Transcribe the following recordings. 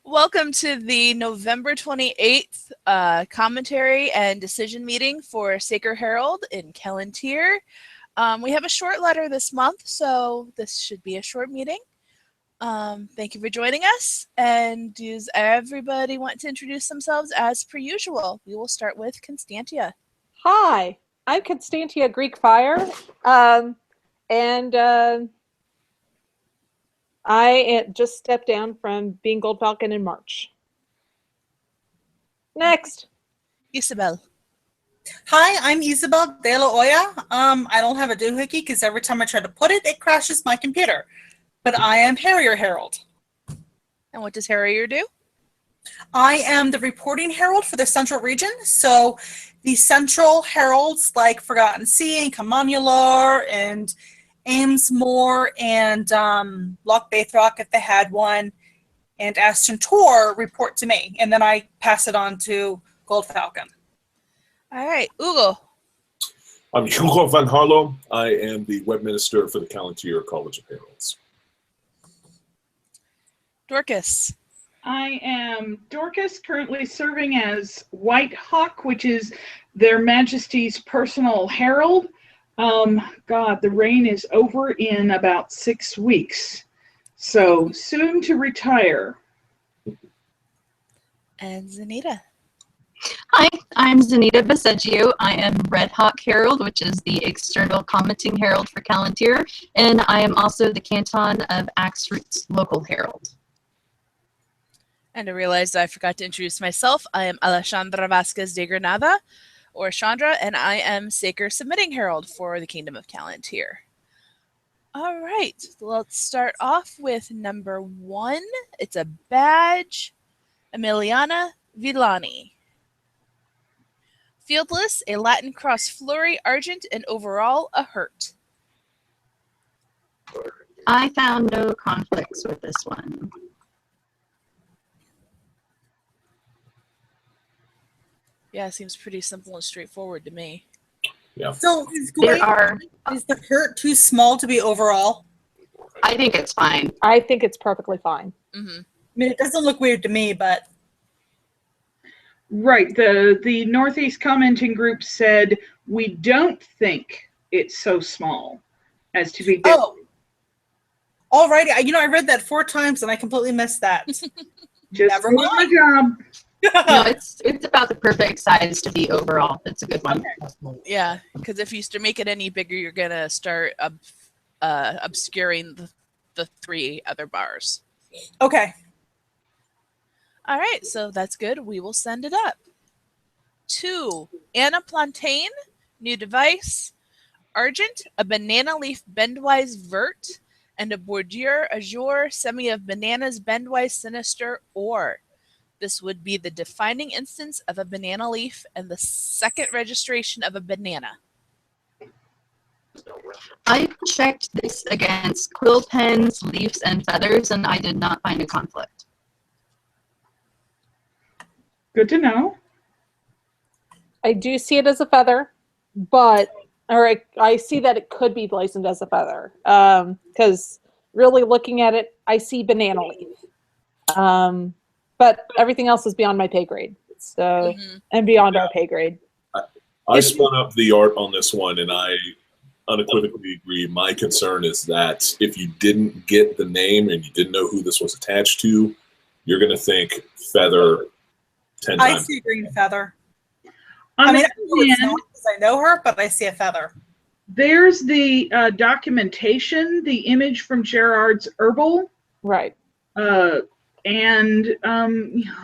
Welcome to the November 28th commentary and decision meeting for Sacred Herald in Callantyre. We have a short letter this month, so this should be a short meeting. Thank you for joining us. And does everybody want to introduce themselves as per usual? We will start with Constantia. Hi, I'm Constantia Greek Fire, and I just stepped down from being Gold Falcon in March. Next. Isabel. Hi, I'm Isabel de la Hoya. I don't have a doohickey because every time I try to put it, it crashes my computer. But I am Harrier Herald. And what does Harrier do? I am the reporting herald for the Central region. So the Central heralds like Forgotten Sea and Camanular and Amesmore and Loch Baithrock, if they had one, and Aston Tor report to me. And then I pass it on to Gold Falcon. All right, Ugo. I'm Hugo van Harlo. I am the web minister for the Callantyre College of Heralds. Dorcas. I am Dorcas, currently serving as White Hawk, which is Their Majesty's personal herald. God, the reign is over in about 6 weeks, so soon to retire. And Zanita. Hi, I'm Zanita Baseggio. I am Red Hawk Herald, which is the external commenting herald for Callantyre, and I am also the Canton of Axe Roots local herald. And I realized I forgot to introduce myself. I am Alexandra Vasquez de Granada, or Chandra, and I am Sacred Submitting Herald for the Kingdom of Callantyre. All right, let's start off with number 1. It's a badge. Emiliana Villani. Fieldless, a Latin cross flurry, argent, and overall a hurt. I found no conflicts with this one. Yeah, it seems pretty simple and straightforward to me. Yeah. So is the hurt too small to be overall? I think it's fine. I think it's perfectly fine. Mm-hmm. I mean, it doesn't look weird to me, but... Right, the Northeast commenting group said, we don't think it's so small as to be different. Oh, alrighty. I read that 4 times and I completely missed that. Just Never mind. my job. No, it's about the perfect size to be overall. It's a good one. Yeah, because if you make it any bigger, you're going to start obscuring the 3 other bars. Okay. All right, so that's good. We will send it up. 2, Anna Plantain, new device, argent, a banana leaf bendwise vert, and a bordure azure semi of bananas bendwise sinister or. This would be the defining instance of a banana leaf and the second registration of a banana. I checked this against quill pens, leaves, and feathers, and I did not find a conflict. Good to know. I do see it as a feather, I see that it could be licensed as a feather. Because really looking at it, I see banana leaf. But everything else is beyond my pay grade. So, and beyond our pay grade. I spun up the art on this one, and I unequivocally agree. My concern is that if you didn't get the name and you didn't know who this was attached to, you're going to think feather 10 times. I see a green feather. I mean, I know her, but I see a feather. There's the documentation, the image from Gerard's Herbal. Right. And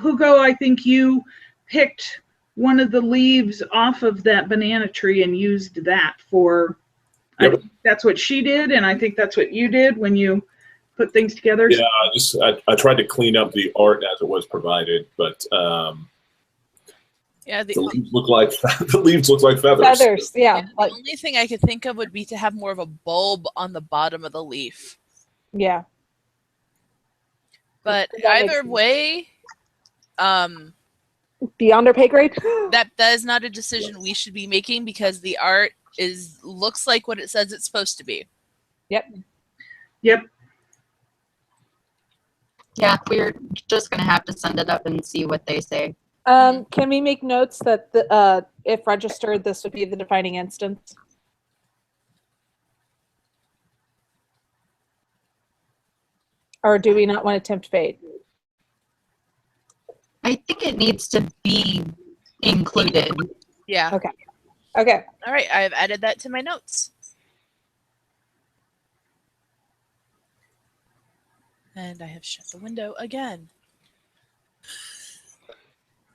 Hugo, I think you picked one of the leaves off of that banana tree and used that for, Yep. I think that's what she did, and I think that's what you did when you put things together. Yeah, I tried to clean up the art as it was provided, but Yeah, the leaves look like feathers. Feathers, yeah. The only thing I could think of would be to have more of a bulb on the bottom of the leaf. Yeah. But That either makes way, beyond our pay grade? that is not a decision we should be making because the art looks like what it says it's supposed to be. Yep. Yep. Yeah, we're just gonna have to send it up and see what they say. Can we make notes that if registered, this would be the defining instance? Or do we not want to tempt fate? I think it needs to be included. Yeah. Okay. Okay. All right, I've added that to my notes. And I have shut the window again.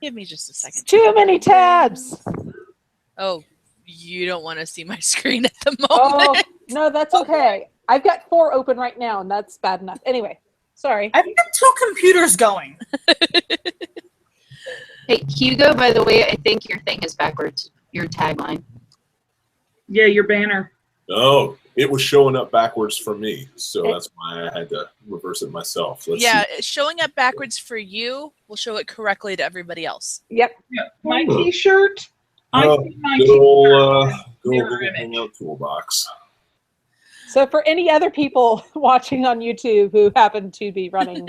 Give me just a second. Too many tabs. Oh, you don't want to see my screen at the Oh, moment. no, that's okay. I've got 4 open right now, and that's bad enough. Anyway, sorry. I've got 2 computers going. Hey, Hugo, by the way, I think your thing is backwards. Your tagline. Yeah, your banner. Oh, it was showing up backwards for me, so that's why I had to reverse it myself. Let's Yeah, see. showing up backwards for you will show it correctly to everybody else. Yep. Yeah, my Oh. T-shirt. I Oh, see my good T-shirt. old, good mirror old Google image. Hangout toolbox. So for any other people watching on YouTube who happen to be running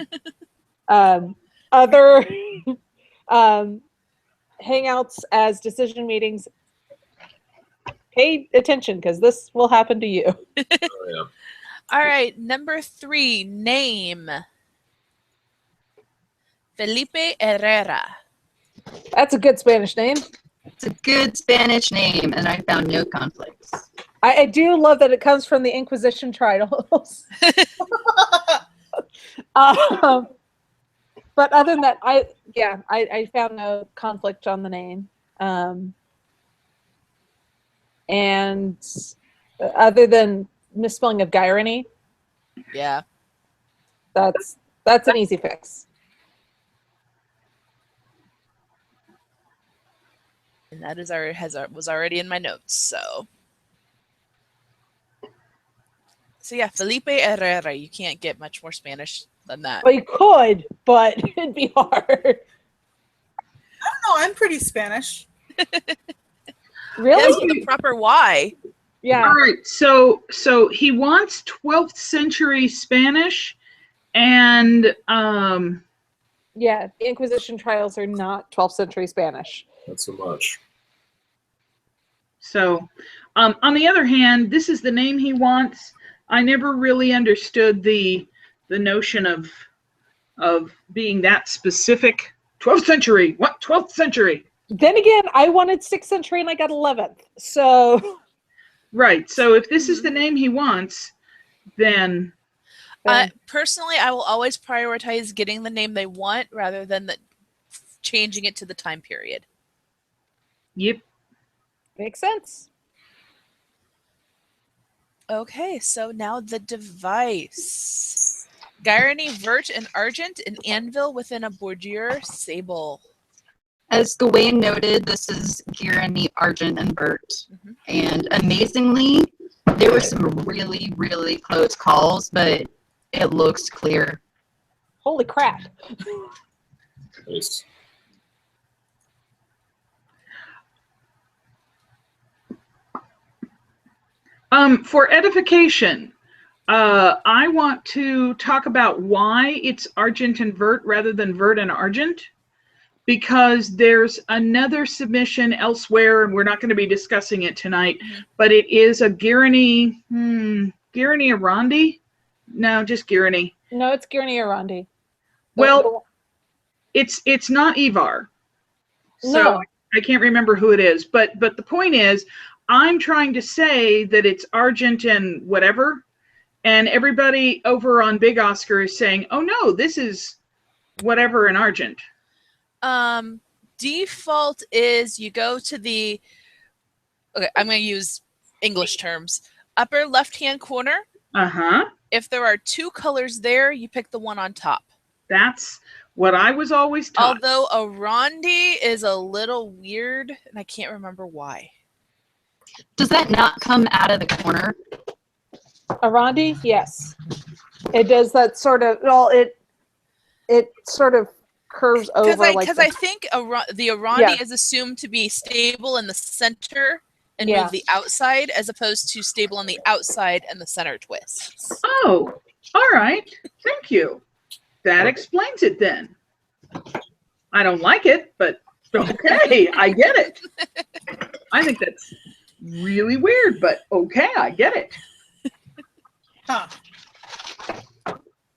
other Hangouts as decision meetings, pay attention because this will happen to you. Oh, yeah. All right, number 3, name. Felipe Herrera. That's a good Spanish name. It's a good Spanish name, and I found no conflicts. I do love that it comes from the Inquisition trials. But other than that, I found no conflict on the name. And other than misspelling of Gyrony, Yeah. that's an easy fix. And that is was already in my notes, so yeah, Felipe Herrera. You can't get much more Spanish than that. Well, you could, but it'd be hard. I don't know. I'm pretty Spanish. Really? Yes, with the proper Y. Yeah. All right, so he wants 12th century Spanish, and Yeah, the Inquisition trials are not 12th century Spanish. Not so much. so on the other hand, this is the name he wants. I never really understood the notion of being that specific. 12th century. What 12th century? Then again, I wanted 6th century and I got 11th. So Right. So if this is the name he wants, then Personally, I will always prioritize getting the name they want rather than changing it to the time period. yep. makes sense. Okay, so now the device. Gyrony, vert, and argent, an anvil within a bordure sable. As Gawain noted, this is Girani, Argent, and Bert. Mhm. And amazingly, there were some really, really close calls, but it looks clear. Holy crap. Nice. For edification, I want to talk about why it's argent and vert rather than vert and argent, because there's another submission elsewhere, and we're not going to be discussing it tonight, but it is a Girany, Girany Arandi? No, just Girany. No, it's Gurney Arandi. Well, it's not Ivar. So No. I can't remember who it is, but the point is, I'm trying to say that it's argent and whatever, and everybody over on Big Oscar is saying, "Oh no, this is whatever and argent." Default is you go to the, okay, I'm going to use English terms, upper left-hand corner. Uh-huh. If there are 2 colors there, you pick the one on top. That's what I was always taught. Although Arandi is a little weird, and I can't remember why. Does that not come out of the corner? Arandi, yes. It does that sort of, well, it sort of curves over like Because the- I think the Arandi Yeah. is assumed to be stable in the center and Yeah. move the outside, as opposed to stable on the outside and the center twists. Oh, all right. Thank you. That explains it then. I don't like it, but okay, I get it. I think that's really weird, but okay, I get it. Huh.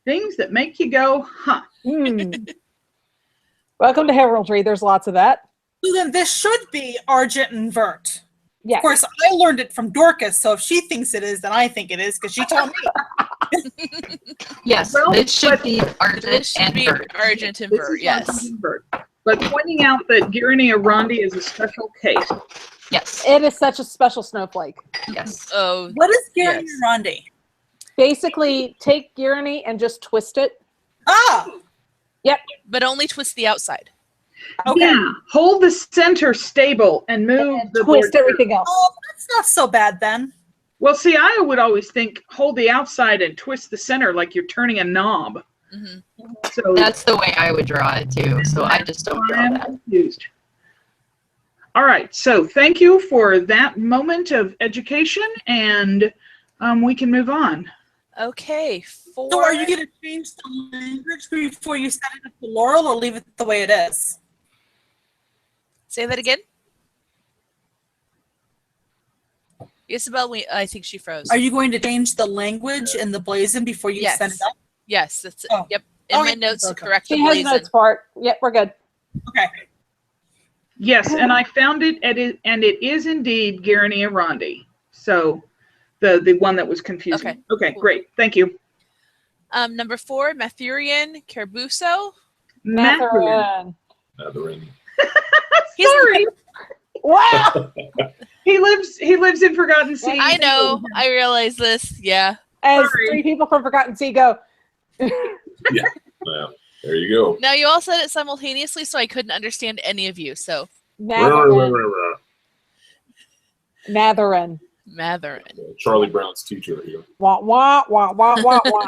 Things that make you go, huh. Welcome to heraldry. There's lots of that. So then this should be Argent and Vert. Yes. Of course, I learned it from Dorcas, so if she thinks it is, then I think it is because she told me. Yes, Well, this should but be This Argent should and be Vert. Argent and This Vert, is yes. Argent and Vert. But pointing out that Gyrinea rondi is a special case. Yes, It is such a special snowflake. yes. Oh, What is Gary Yes. Rondi? Basically, take Gyrinea and just twist it. Ah, but only twist the outside. okay. Yeah, hold the center stable and move And the twist board. everything else. Oh, that's not so bad then. Well, see, I would always think hold the outside and twist the center like you're turning a knob. Hmm. So That's the way I would draw it too. So I just don't draw I'm that. confused. All right, so thank you for that moment of education, and we can move on. Okay, So are you going to change the language before you set it up to Laurel or leave it the way it is? Say that again? Isabel, I think she froze. Are you going to change the language in the Blazon before you Yes. send it up? Yes, that's Oh. yep. In my Okay. notes to Okay. correct the She has blazon. notes for it. Yep, we're good. Okay. Yes, and I found it, and it is indeed Gyrinea rondi. So the one that was confusing. Okay, Okay, cool. great. Thank you. Number 4, Mathurian Kerbuso. Matherin. Matherin. He's Sorry, Wow! he lives in Forgotten Sea. I know. I realize this. Yeah. As Sorry. 3 people from Forgotten Sea go. Well, there you go. Now you all said it simultaneously, so I couldn't understand any of you. So Matherin. Matherin. Matherin. Charlie Brown's teacher here. Wah, wah, wah, wah, wah, wah.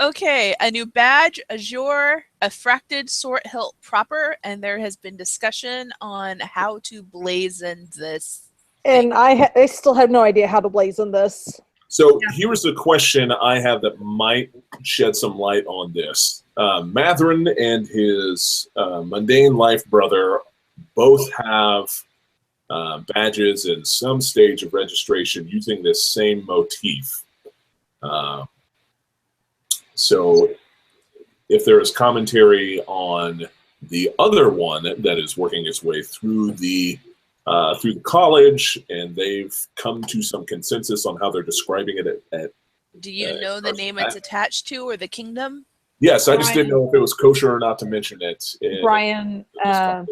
Okay, a new badge, Azure, a fracted sword hilt proper, and there has been discussion on how to blazon this. And I still have no idea how to blazon this. So here's a question I have that might shed some light on this. Matherin and his mundane life brother both have badges in some stage of registration using this same motif. So if there is commentary on the other one that is working its way through the college, and they've come to some consensus on how they're describing it at Do you know the name it's attached to or the kingdom? yes, I just didn't know if it was kosher or not to mention it. Brian, Brian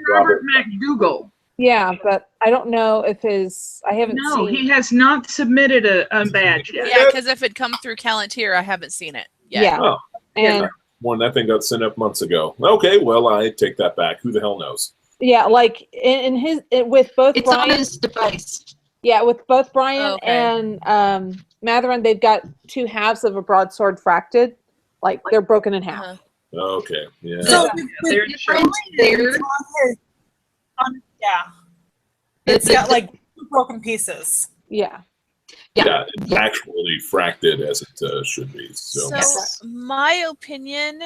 Robert McDougall. yeah, but I don't know if I haven't No, seen. he has not submitted a badge yet. Yeah, because if it come through Callantyr, I haven't seen it yet. Yeah. Oh, And one that thing got sent up months ago. Okay, well, I take that back. Who the hell knows? yeah, like with both It's on Brian, his device. yeah, with both Brian Okay. and Matherin, they've got 2 halves of a broadsword fracted, like they're broken in half. Uh-huh. Okay, yeah. So They're with showing- There. yeah, it's got like 2 broken pieces. Yeah. Yeah, it's actually fracted as it should be. So, So my opinion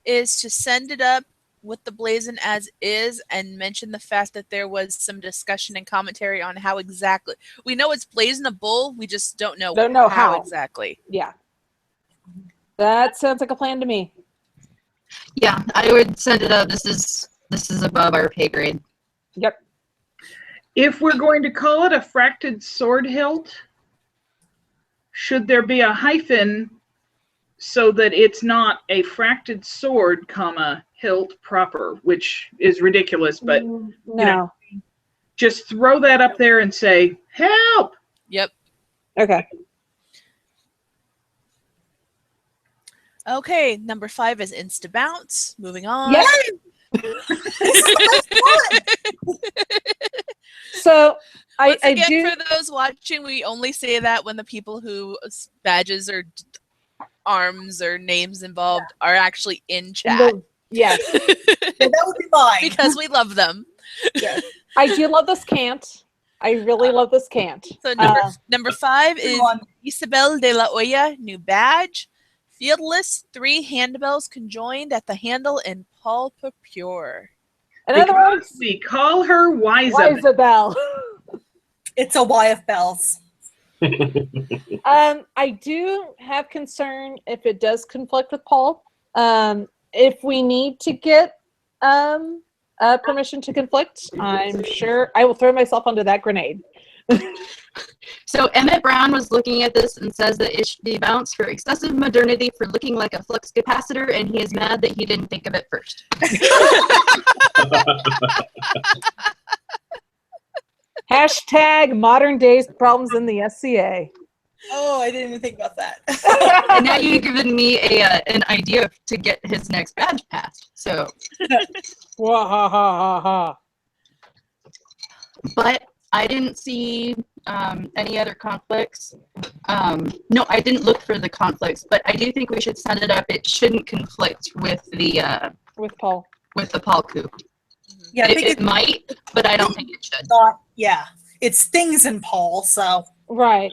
is to send it up with the blazon as is and mention the fact that there was some discussion and commentary on how exactly we know it's blazonable, we just don't know how exactly. Yeah. That sounds like a plan to me. Yeah, I would send it up. This is above our pay grade. Yep. If we're going to call it a fracted sword hilt, should there be a hyphen so that it's not a fracted sword, comma, hilt proper, which is ridiculous, but No. know. just throw that up there and say, help! Yep. Okay. Okay, number 5 is Insta Bounce. Moving on. Yes. So Once I again, do. for those watching, we only say that when the people whose badges or arms or names involved are actually in chat. Yes. Yeah, that would be mine. Because we love them. I do love this cant. I really love this cant. So number 5 is Everyone. Isabel de la Hoya, new badge. Fieldless 3 handbells conjoined at the handle in Paul Pure. In other Because words, we call her Wiza. Isabel. It's a Y of bells. I do have concern if it does conflict with Paul. If we need to get permission to conflict, I'm sure I will throw myself under that grenade. So Emmett Brown was looking at this and says that it should be bounced for excessive modernity for looking like a flux capacitor, and he is mad that he didn't think of it first. Hashtag modern days problems in the SCA. Oh, I didn't even think about that. And now you've given me an idea to get his next badge passed. So, Wahahaha. but I didn't see any other conflicts. No, I didn't look for the conflicts, but I do think we should set it up. It shouldn't conflict with the With Paul. Paul coup. Yeah, I think It it's might, but I don't think it should. not. Yeah, it's things in Paul. So Right.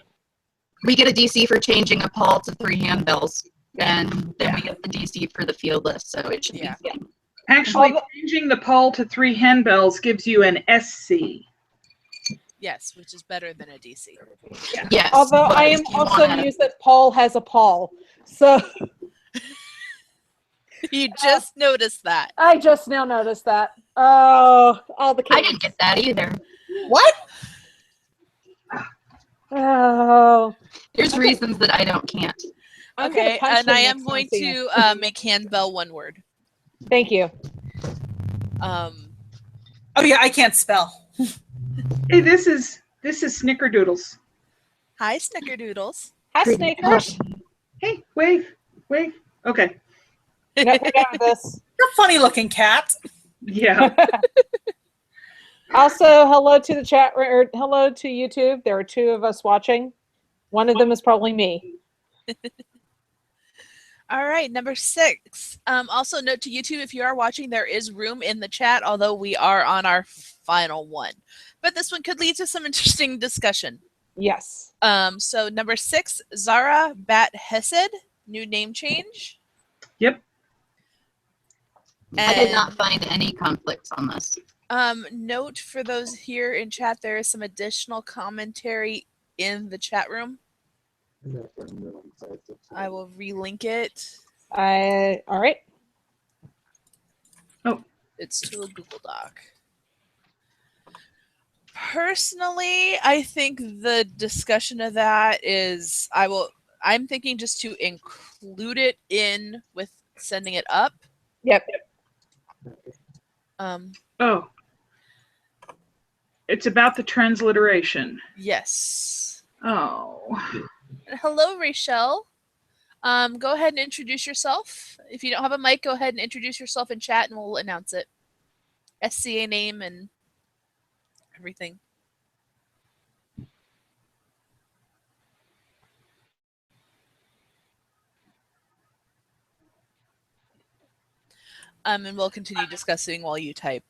We get a DC for changing a Paul to 3 handbells, and then we get the DC for the field list, so it should Yeah. be fine. Actually, changing the Paul to 3 handbells gives you an SC. Yes, which is better than a DC. Yes. Although but I if am you also wanna- used that Paul has a Paul. So You just noticed that. I just now noticed that. Oh, all the kids. I didn't get that either. what? Oh. There's reasons that I can't. I'm gonna Okay, punch and him I next am time going see him. to make handbell one word. Thank you. Oh yeah, I can't spell. Hey, this is Snickerdoodles. Hi, Snickerdoodles. Hi, Snickers. Hey, wave. Okay. Nope, we got this. You're a funny looking cat. Yeah. Also, hello to the chat, or hello to YouTube. There are 2 of us watching. One of them is probably me. All right, number 6. Also, note to YouTube, if you are watching, there is room in the chat, although we are on our final one. But this one could lead to some interesting discussion. Yes. So number 6, Zara Bat Hesed, new name change. Yep. I did And, not find any conflicts on this. note for those here in chat, there is some additional commentary in the chat room. I will relink it. All right. It's to a Google Doc. Personally, I think the discussion of that is I'm thinking just to include it in with sending it up. Yep. Oh. It's about the transliteration. Yes. Oh. Hello, Rachel. Go ahead and introduce yourself. If you don't have a mic, go ahead and introduce yourself in chat and we'll announce it. SCA name and everything. And we'll continue discussing while you type.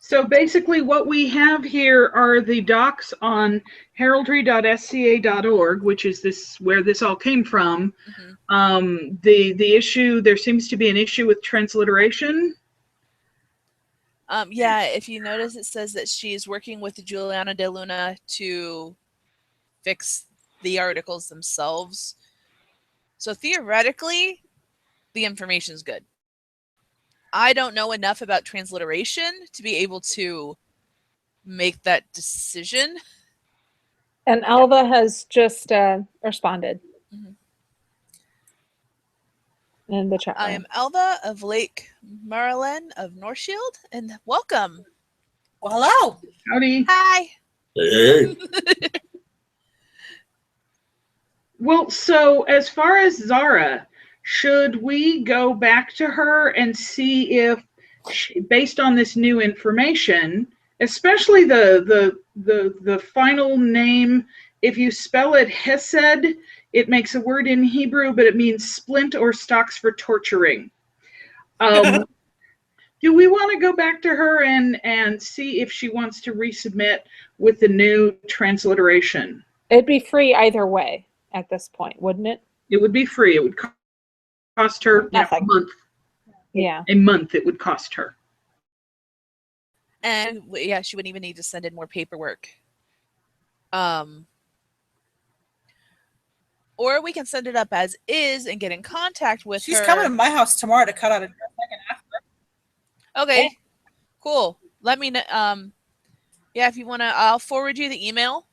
So basically what we have here are the docs on heraldry.sca.org, which is where this all came from. Mm-hmm. The issue, there seems to be an issue with transliteration. Yeah, if you notice, it says that she's working with Juliana De Luna to fix the articles themselves. So theoretically, the information is good. I don't know enough about transliteration to be able to make that decision. And Alva has just responded in the chat room. I am Alva of Lake Marilyn of North Shield, and welcome. Well, hello. Howdy. Hi. Hey. Well, so as far as Zara, should we go back to her and see if, based on this new information, especially the final name, if you spell it Hesed, it makes a word in Hebrew, but it means splint or stocks for torturing. Do we want to go back to her and see if she wants to resubmit with the new transliteration? It'd be free either way at this point, wouldn't it? It would be free. It would cost her a Nothing. month. Yeah. A month it would cost her. And yeah, she wouldn't even need to send in more paperwork. Or we can send it up as is and get in contact with her. She's coming to my house tomorrow to cut out a dress. I can ask her. Okay, cool. Let me know. Yeah, if you want to, I'll forward you the email.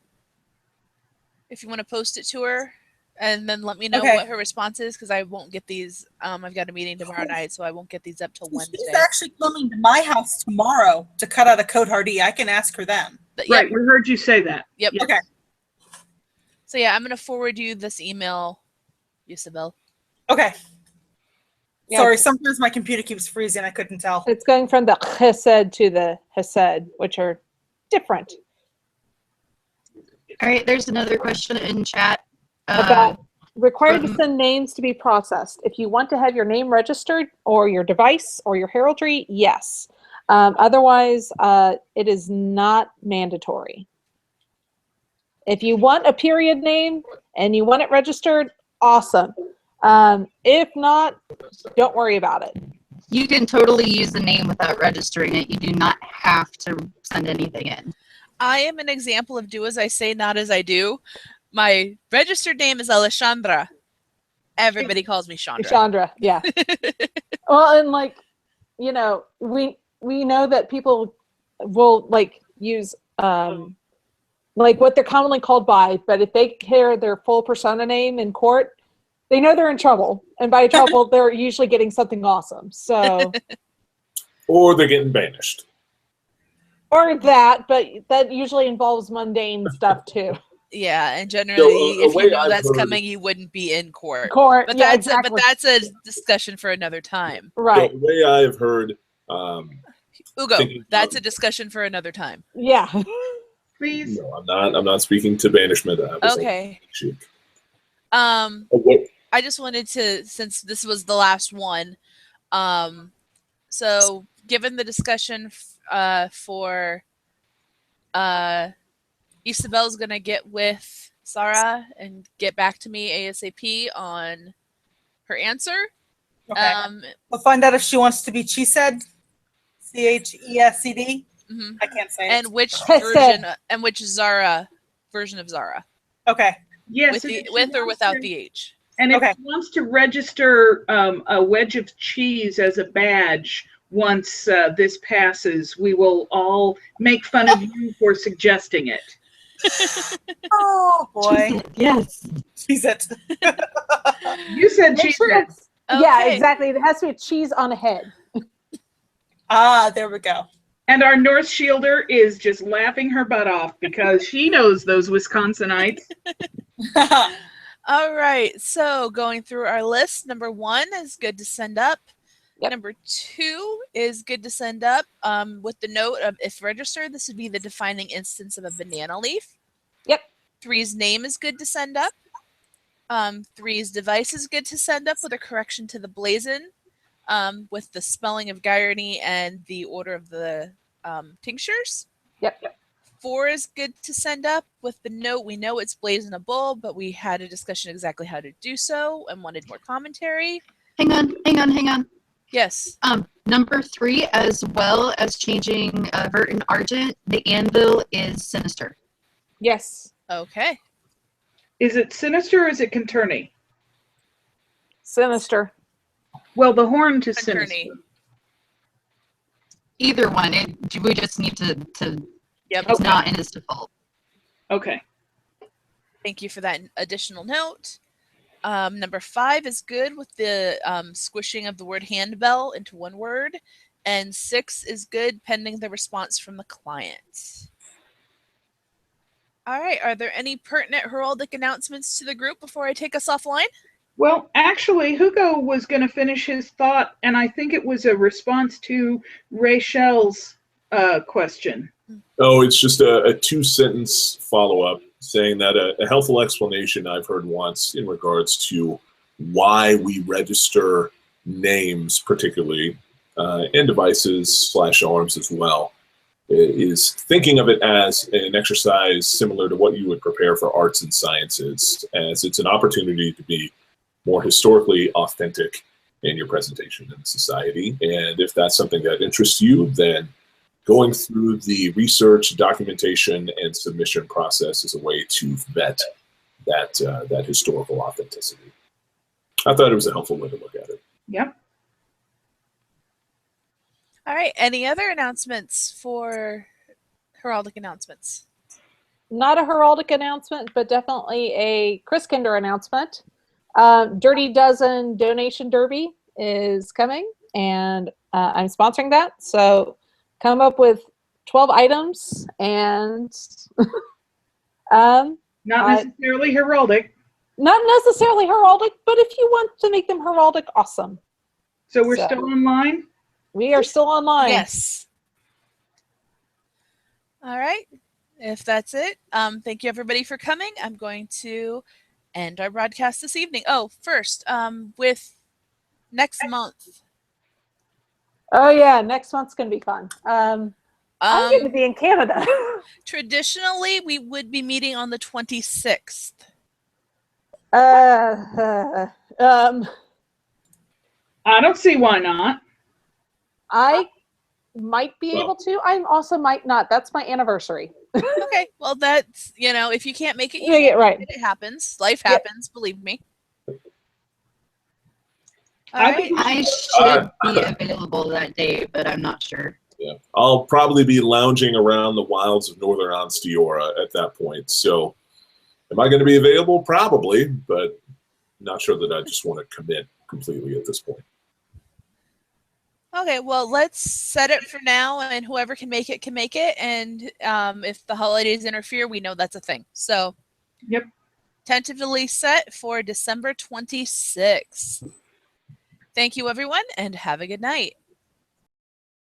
If you want to post it to her, and then let me know Okay. what her response is, because I won't get these. I've got a meeting tomorrow night, so I won't get these up till Wednesday. She's actually coming to my house tomorrow to cut out a Code Hardy. I can ask her then. But, Right, yep. we heard you say that. Yep. Yes. Okay. So yeah, I'm gonna forward you this email, Isabel. Okay. Yeah. Sorry, sometimes my computer keeps freezing. I couldn't tell. It's going from the chesed to the hesed, which are different. All right, there's another question in chat. About required to from- send names to be processed. If you want to have your name registered or your device or your heraldry, yes. Otherwise, it is not mandatory. If you want a period name and you want it registered, awesome. If not, don't worry about it. You can totally use the name without registering it. You do not have to send anything in. I am an example of do as I say, not as I do. My registered name is Alessandra. Everybody calls me Chandra. Chandra, yeah. Well, and like, you know, we know that people will like use like what they're commonly called by, but if they hear their full persona name in court, they know they're in trouble. And by trouble, they're usually getting something awesome. So Or they're getting banished. or that, but that usually involves mundane stuff too. Yeah, and generally, So, a if way you know I've that's heard- coming, you wouldn't be in court. Court, But yeah, that's exactly. but that's a discussion for another time. Right. The way I have heard, Ugo, Thinking- that's a discussion for another time. Yeah. Please. no, I'm not speaking to banishment. I was Okay. like, I just wanted to, since this was the last one, so given the discussion for Isabel's gonna get with Sarah and get back to me ASAP on her answer. Okay. We'll find out if she wants to be Chesed. CHESCD. Mhm. I can't say And it. which I version and which Zara version of Zara, Okay. Yes. with and the if she with or wants without to- the H. And if Okay. she wants to register a wedge of cheese as a badge once this passes, we will all make fun of you for suggesting it. Oh boy. Yes. Chesed. You said Make cheese. sure head. it's- Yeah, Okay. exactly. It has to be a cheese on a head. Ah, there we go. And our North Shielder is just laughing her butt off because she knows those Wisconsinites. All right, so going through our list, number 1 is good to send up. Yep. Number 2 is good to send up with the note of if registered, this would be the defining instance of a banana leaf. Yep. 3's name is good to send up. 3's device is good to send up with a correction to the blazon with the spelling of Gyarny and the order of the tinctures. Yep. 4 is good to send up with the note. We know it's blazonable, but we had a discussion exactly how to do so and wanted more commentary. Hang on. Yes. Number 3, as well as changing Vert and Argent, the anvil is sinister. Yes. Okay. Is it sinister or is it conturny? Sinister. Well, the horn to Conturny. sinister. Either one. We just need to Yep. it's not in its default. Okay. Thank you for that additional note. Number 5 is good with the squishing of the word handbell into one word. And 6 is good pending the response from the client. All right. Are there any pertinent heraldic announcements to the group before I take us offline? Well, actually, Hugo was going to finish his thought, and I think it was a response to Rachel's question. Oh, it's just a 2-sentence follow-up saying that a helpful explanation I've heard once in regards to why we register names particularly and devices / arms as well is thinking of it as an exercise similar to what you would prepare for arts and sciences, as it's an opportunity to be more historically authentic in your presentation in society. And if that's something that interests you, then going through the research, documentation, and submission process is a way to vet that historical authenticity. I thought it was a helpful way to look at it. Yep. All right. Any other announcements for Heraldic announcements? Not a heraldic announcement, but definitely a Chris Kinder announcement. Dirty Dozen donation derby is coming, and I'm sponsoring that. So come up with 12 items and Not necessarily heraldic. not necessarily heraldic, but if you want to make them heraldic, awesome. So we're still online? We are still online. Yes. All right. If that's it, thank you everybody for coming. I'm going to end our broadcast this evening. Oh, first, with next month. Oh yeah, next month's gonna be fun. I'm gonna be in Canada. Traditionally, we would be meeting on the 26th. I don't see why not. I might be able to. I also might not. That's my anniversary. Okay, well, that's, if you can't make it, you Yeah, can't right. make it. It happens. Life happens, believe me. All I right. think I should be available that day, but I'm not sure. Yeah, I'll probably be lounging around the wilds of northern Anstiora at that point. So, am I going to be available? Probably, but not sure that I just want to commit completely at this point. Okay, well, let's set it for now, and whoever can make it can make it. And if the holidays interfere, we know that's a thing. So, Yep. Tentatively set for December 26th. Thank you, everyone, and have a good night.